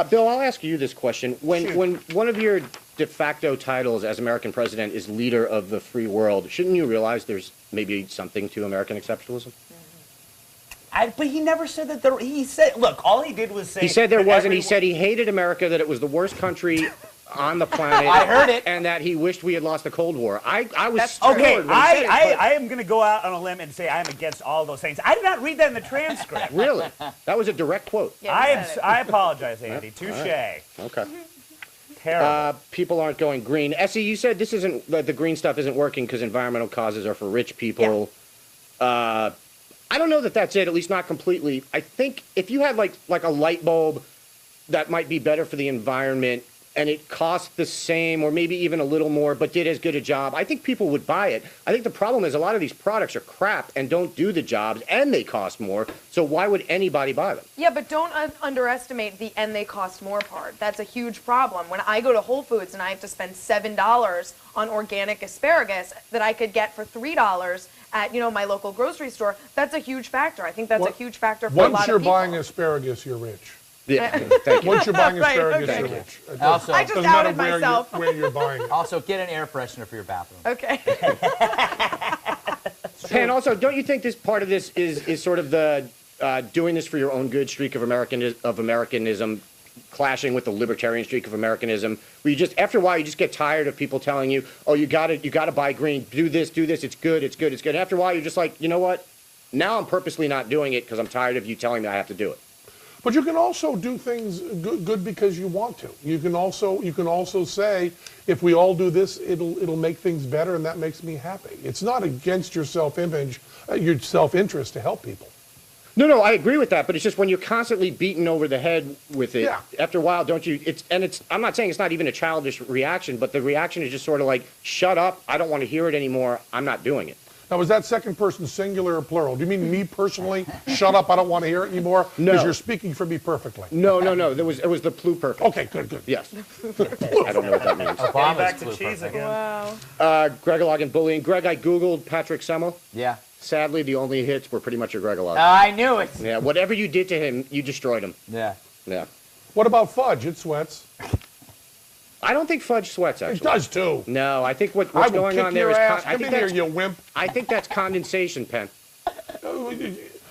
Bill, I'll ask you this question. When one of your de facto titles as American president is leader of the free world, shouldn't you realize there's maybe something to American exceptionalism? But he never said that he said, look, all he did was say... He said there wasn't. He said he hated America, that it was the worst country on the planet. I heard it. And that he wished we had lost the Cold War. I was okay. when he said I am going to go out on a limb and say I'm against all those things. I did not read that in the transcript. Really? That was a direct quote. Yeah, I apologize, Andy. Touche. Right. Okay. Terrible. People aren't going green. Essie, you said this isn't the green stuff isn't working because environmental causes are for rich people. Yeah. I don't know that that's it, at least not completely. I think if you had like a light bulb that might be better for the environment and it cost the same or maybe even a little more but did as good a job, I think people would buy it. I think the problem is a lot of these products are crap and don't do the jobs and they cost more, so why would anybody buy them? Yeah, but don't underestimate the "and they cost more" part. That's a huge problem. When I go to Whole Foods and I have to spend $7 on organic asparagus that I could get for $3 at my local grocery store, that's a huge factor. I think that's a huge factor for a lot of people. Once you're buying asparagus, you're rich. Yeah, thank you. Once you're buying asparagus, okay. you're rich. Also, I just outed where myself. where you're buying it. Also, get an air freshener for your bathroom. Okay. And also, don't you think this part of this is sort of the doing this for your own good streak of Americanism clashing with the libertarian streak of Americanism, where you just, after a while, you just get tired of people telling you, oh, you gotta buy green, do this, it's good. And after a while, you're just like, you know what? Now I'm purposely not doing it because I'm tired of you telling me I have to do it. But you can also do things good because you want to. You can also say, if we all do this, it'll make things better, and that makes me happy. It's not against your self-image, your self-interest to help people. No, I agree with that, but it's just when you're constantly beaten over the head with it, after a while, don't you? I'm not saying it's not even a childish reaction, but the reaction is just sort of like, shut up, I don't want to hear it anymore, I'm not doing it. Now, was that second person singular or plural? Do you mean me personally? Shut up, I don't want to hear it anymore? No. Because you're speaking for me perfectly. No, it was the pluperfect. Okay, good. Yes. I don't know what that means. Getting back to cheese again. Wow. Gregolog and bullying. Greg, I Googled Patrick Semmel. Yeah. Sadly, the only hits were pretty much your Gregolog. I knew it. Yeah, whatever you did to him, you destroyed him. Yeah. Yeah. What about fudge? It sweats. I don't think fudge sweats, actually. It does, too. No, I think what's going on there is... Come in here, you wimp. I think that's condensation, Penn.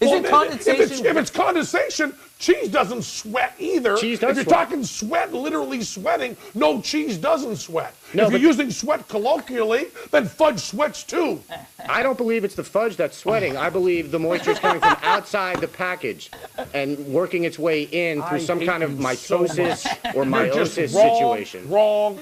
Is it condensation? If it's condensation, cheese doesn't sweat either. Cheese does If you're sweat. talking sweat, literally sweating, no, cheese doesn't sweat. No, if you're using sweat colloquially, then fudge sweats too. I don't believe it's the fudge that's sweating. I believe the moisture is coming from outside the package and working its way in through some kind of mitosis or meiosis situation. Wrong.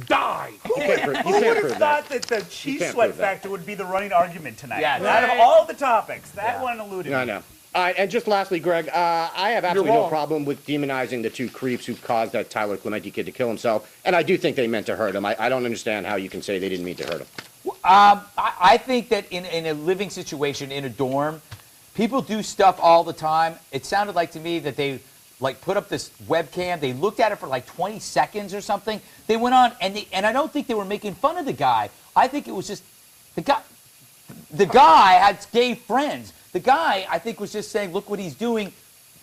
Die. You can't Who would prove have that. thought that the cheese can't sweat prove that. factor would be the running argument tonight? Yeah, Out of all the topics, that one eluded I me. know. And just lastly, Greg, I have absolutely no wrong. problem with demonizing the two creeps who caused that Tyler Clementi kid to kill himself. And I do think they meant to hurt him. I don't understand how you can say they didn't mean to hurt him. I think that in a living situation, in a dorm, people do stuff all the time. It sounded like to me that they put up this webcam. They looked at it for like 20 seconds or something. They went on, and I don't think they were making fun of the guy. I think it was just the guy. The guy had gay friends. The guy, I think, was just saying, look what he's doing,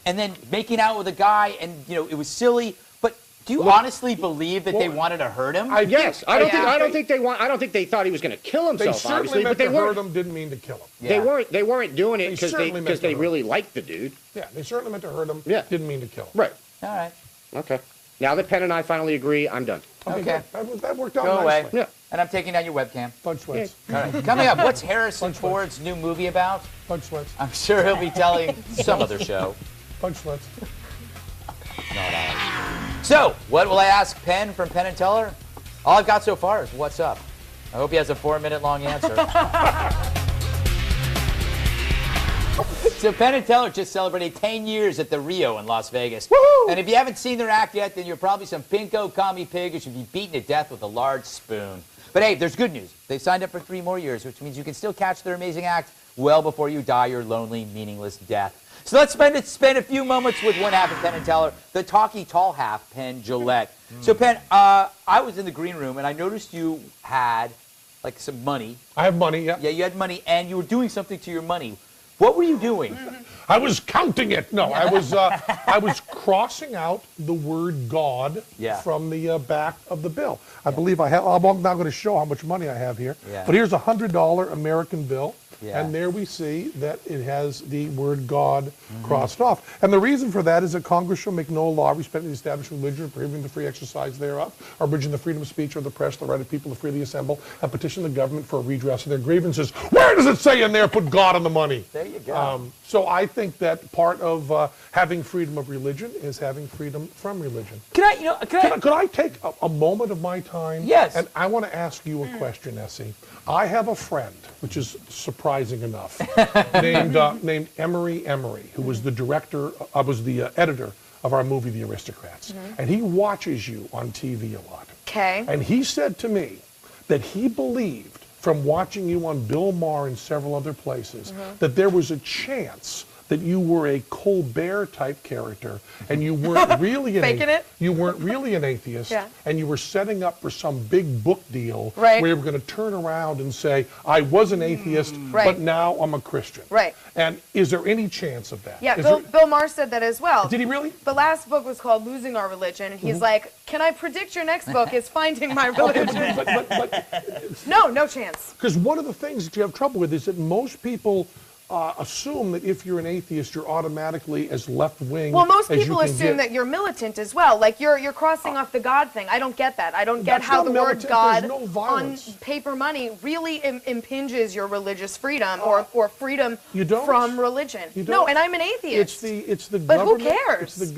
and then making out with a guy, and it was silly. But do you honestly believe that they wanted to hurt him? Yes, I don't think they thought he was going to kill They himself. certainly Obviously, meant but to hurt him, didn't mean to kill him. Yeah. They weren't doing it because certainly meant to they hurt really liked the dude. Yeah, they certainly meant to hurt him, Yeah. didn't mean to kill him. Right. All right. Okay. Now that Penn and I finally agree, I'm done. Okay. good. That worked out Go away. nicely. Yeah. And I'm taking down your webcam. Fudge sweats. All right. Coming up, what's Harrison Fudge Ford's new movie about? Fudge sweats. I'm sure he'll be telling some other show. Fudge sweats. So, what will I ask Penn from Penn and Teller? All I've got so far is what's up. I hope he has a 4-minute long answer. So Penn and Teller just celebrated 10 years at the Rio in Las Vegas. Woohoo! And if you haven't seen their act yet, then you're probably some pinko commie pig who should be beaten to death with a large spoon. But hey, there's good news. They've signed up for 3 more years, which means you can still catch their amazing act well before you die your lonely, meaningless death. So let's spend a few moments with one half of Penn and Teller, the talky tall half, Penn Jillette. So Penn, I was in the green room and I noticed you had like some money. I have money, yeah. Yeah, you had money and you were doing something to your money. What were you doing? I was counting it. No, I was crossing out the word God from the back of the bill. I believe I have. I'm not going to show how much money I have here, but here's a $100 American bill. And there we see that it has the word God crossed off. And the reason for that is that Congress shall make no law respecting the established religion or prohibiting the free exercise thereof, or abridging the freedom of speech or the press, the right of people to freely assemble and petition the government for a redress of their grievances. Where does it say in there, put God on the money? There you go. So I think that part of having freedom of religion is having freedom from religion. Could I Take a moment of my time? Yes. And I want to ask you a question, Essie. I have a friend, which is surprising enough, named Emery Emery, who was the director, was the editor of our movie, The Aristocrats. And he watches you on TV a lot. Okay. And he said to me that he believed, from watching you on Bill Maher and several other places, that there was a chance that you were a Colbert type character and you weren't really you weren't really an atheist, and you were setting up for some big book deal where you were going to turn around and say, I was an atheist, but now I'm a Christian. Right. And is there any chance of that? Yeah, Bill Maher said that as well. Did he really? The last book was called Losing Our Religion, and he's like, can I predict your next book is Finding My Religion? No chance. Because one of the things that you have trouble with is that most people assume that if you're an atheist, you're automatically as left-wing. Well, most as people assume that you're militant as well. Like you're crossing off the God thing. I don't get that. I don't get how the word God on paper money really impinges your religious freedom or freedom from religion. No, and I'm an atheist. It's the but government. Who cares?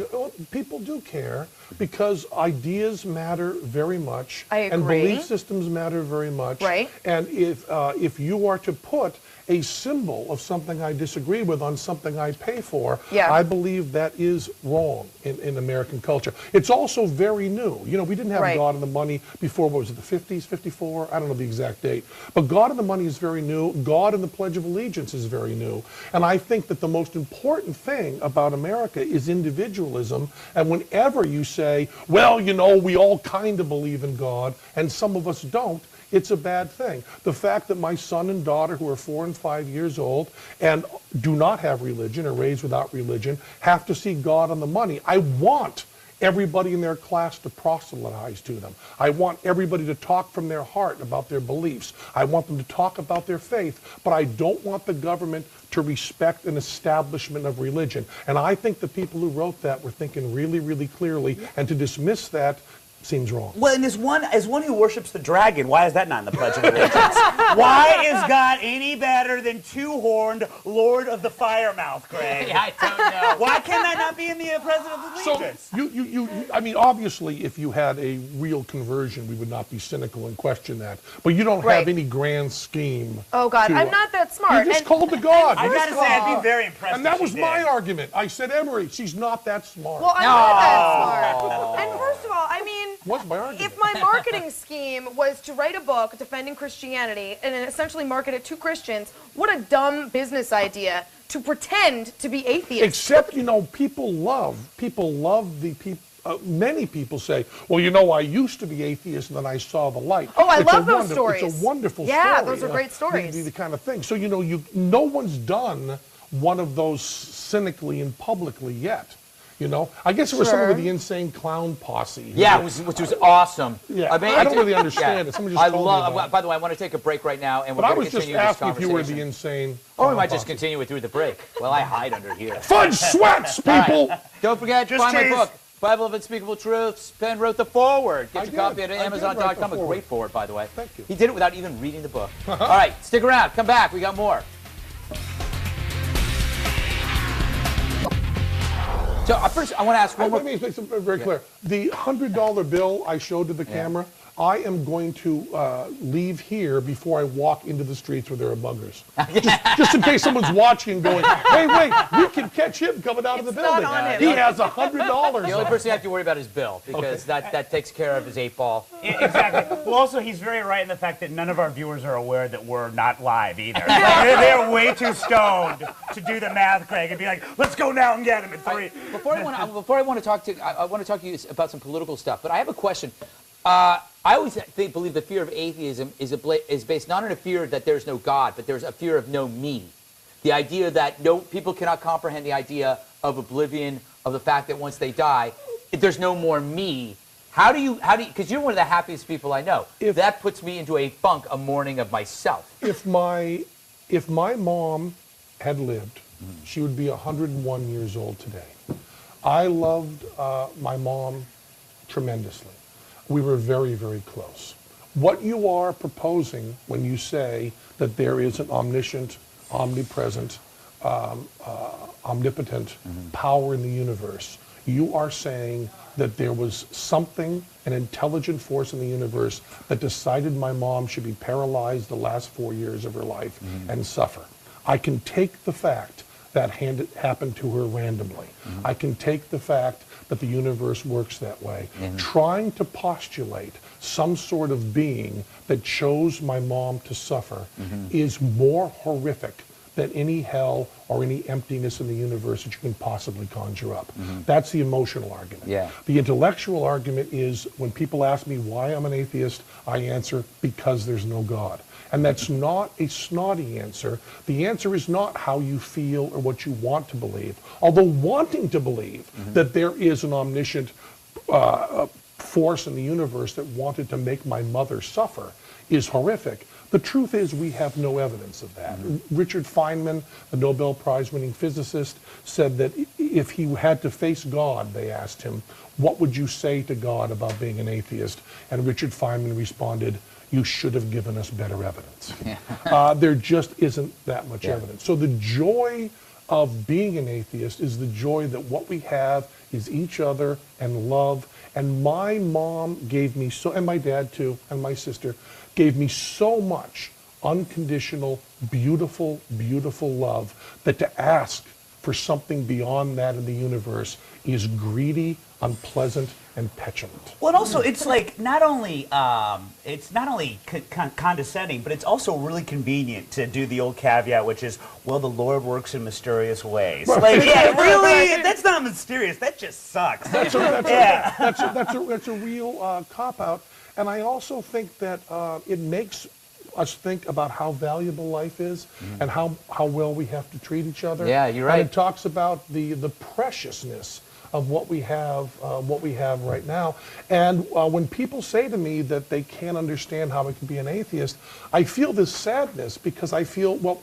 People do care because ideas matter very much. I agree. And belief systems matter very much. Right. And if you are to put a symbol of something I disagree with on something I pay for, I believe that is wrong in American culture. It's also very new. You know, we didn't have God and the Money before, what was it, the 50s, 54? I don't know the exact date. But God and the Money is very new. God and the Pledge of Allegiance is very new. And I think that the most important thing about America is individualism. And whenever you say, well, you know, we all kind of believe in God, and some of us don't, it's a bad thing. The fact that my son and daughter, who are 4 and 5 years old and do not have religion or raised without religion, have to see God on the money. I want everybody in their class to proselytize to them. I want everybody to talk from their heart about their beliefs. I want them to talk about their faith, but I don't want the government to respect an establishment of religion. And I think the people who wrote that were thinking really, really clearly, and to dismiss that seems wrong. Well, and as one who worships the dragon, why is that not in the Pledge of Allegiance? Why is God any better than two-horned Lord of the Firemouth, Greg? I don't know. Why can that not be in the Pledge of Allegiance? So I mean, obviously, if you had a real conversion, we would not be cynical and question that. But you don't have any grand scheme. Oh God, I'm not that smart. You just called to God. I gotta say, I'd be very impressed. And that was my argument. I said, Emery, she's not that smart. Well, I'm not that smart. And first of all, I mean, what's my argument? If my marketing scheme was to write a book defending Christianity and essentially market it to Christians, what a dumb business idea to pretend to be atheist. Except, you know, people love the people. Many people say, well, you know, I used to be atheist and then I saw the light. Oh, I love those stories. It's a wonderful story. Yeah, those are great stories. The kind of thing. So, you know, no one's done one of those cynically and publicly yet. You know, I guess it was someone with the Insane Clown Posse. Yeah, which was awesome. Yeah, I mean, I don't really understand it. Someone just told me about it. By the way, I want to take a break right now, and we're but I going was to just continue this asking if you were the conversation. Insane Or we might Posse. just continue it through the break. Well, I hide under here. Fudge sweats, people! Don't forget to Just buy my tease. book, Bible of Unspeakable Truths. Ben wrote the foreword. Get I your did. copy at I did write Amazon.com. the A great foreword, by the way. Thank you. He did it without even reading the book. All right, stick around. Come back. We got more. So first, I want to ask one more. Let me make something very clear. The $100 bill I showed to the camera, I am going to leave here before I walk into the streets where there are buggers. just in case someone's watching and going, hey, wait, we can catch him coming out of the building. not on him. He has $100. The only person you have to worry about is Bill, because that takes care of his 8-ball. Exactly. Well, also, he's very right in the fact that none of our viewers are aware that we're not live either. They're way too stoned to do the math, Craig, and be like, let's go now and get him at 3. Before I want to talk to you about some political stuff, but I have a question. I always believe the fear of atheism is based not on a fear that there's no God, but there's a fear of no me. The idea that people cannot comprehend the idea of oblivion, of the fact that once they die, there's no more me. How do you, because you're one of the happiest people I know. That puts me into a funk, a mourning of myself. If my mom had lived, she would be 101 years old today. I loved my mom tremendously. We were very, very close. What you are proposing when you say that there is an omniscient, omnipresent, omnipotent power in the universe, you are saying that there was something, an intelligent force in the universe that decided my mom should be paralyzed the last 4 years of her life and suffer. I can take the fact that happened to her randomly. I can take the fact that the universe works that way. Trying to postulate some sort of being that chose my mom to suffer is more horrific than any hell or any emptiness in the universe that you can possibly conjure up. That's the emotional argument. The intellectual argument is when people ask me why I'm an atheist, I answer because there's no God. And that's not a snotty answer. The answer is not how you feel or what you want to believe. Although wanting to believe that there is an omniscient force in the universe that wanted to make my mother suffer is horrific. The truth is we have no evidence of that. Richard Feynman, the Nobel Prize-winning physicist, said that if he had to face God, they asked him, what would you say to God about being an atheist? And Richard Feynman responded, you should have given us better evidence. There just isn't that much evidence. So the joy of being an atheist is the joy that what we have is each other and love. And my mom gave me so, and my dad too, and my sister, gave me so much unconditional, beautiful, beautiful love that to ask for something beyond that in the universe is greedy, unpleasant, and petulant. Well, and also it's like not only condescending, but it's also really convenient to do the old caveat, which is, well, the Lord works in mysterious ways. Like, yeah, really, that's not mysterious. That just sucks. That's a real cop-out. And I also think that it makes us think about how valuable life is and how well we have to treat each other. Yeah, you're right. And it talks about the preciousness of what we have right now. And when people say to me that they can't understand how I can be an atheist, I feel this sadness because I feel, well,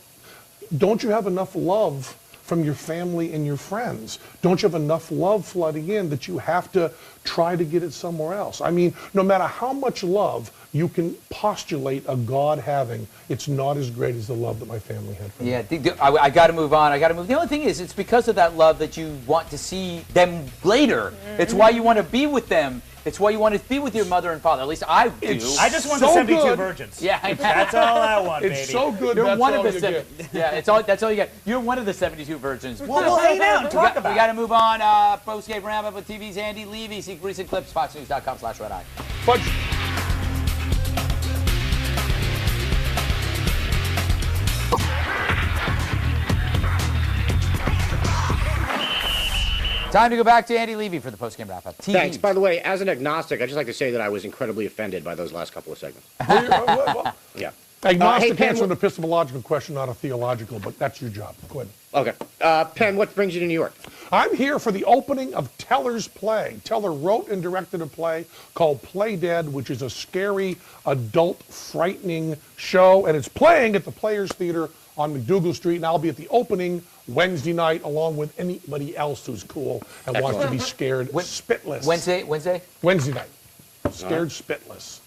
don't you have enough love from your family and your friends? Don't you have enough love flooding in that you have to try to get it somewhere else? I mean, no matter how much love you can postulate a God having, it's not as great as the love that my family had for me. Yeah, I got to move on. I got to move. The only thing is, it's because of that love that you want to see them later. It's why you want to be with them. It's why you want to be with your mother and father. At least I do. I just want the 72 good. virgins. Yeah, that's all I want, baby. It's so good. You're that's one all of the you get. that's all you get. You're one of the 72 virgins. Well, we'll hang out and talk about it. We got to move on. Postgame Roundup with TV's Andy Levy. See recent clips, foxnews.com/redeye. But time to go back to Andy Levy for the postgame wrap-up. Thanks. By the way, as an agnostic, I'd just like to say that I was incredibly offended by those last couple of segments. Yeah. agnostic hey, Penn, answer an epistemological question, not a theological, but that's your job. Go ahead. Okay. Penn, what brings you to New York? I'm here for the opening of Teller's play. Teller wrote and directed a play called Play Dead, which is a scary, adult, frightening show, and it's playing at the Players Theater on McDougal Street, and I'll be at the opening Wednesday night along with anybody else who's cool and wants to be scared spitless. Wednesday night. Scared spitless.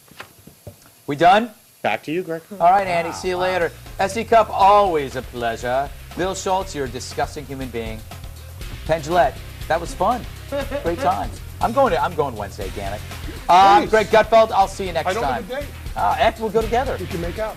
We done? Back to you, Greg. All right, Andy. See you later. SE Cup, always a pleasure. Bill Schultz, you're a disgusting human being. Penn Jillette, that was fun. Great times. I'm going Wednesday, damn it. Greg Gutfeld, I'll see you next time. I don't have a date. We'll go together. We can make out.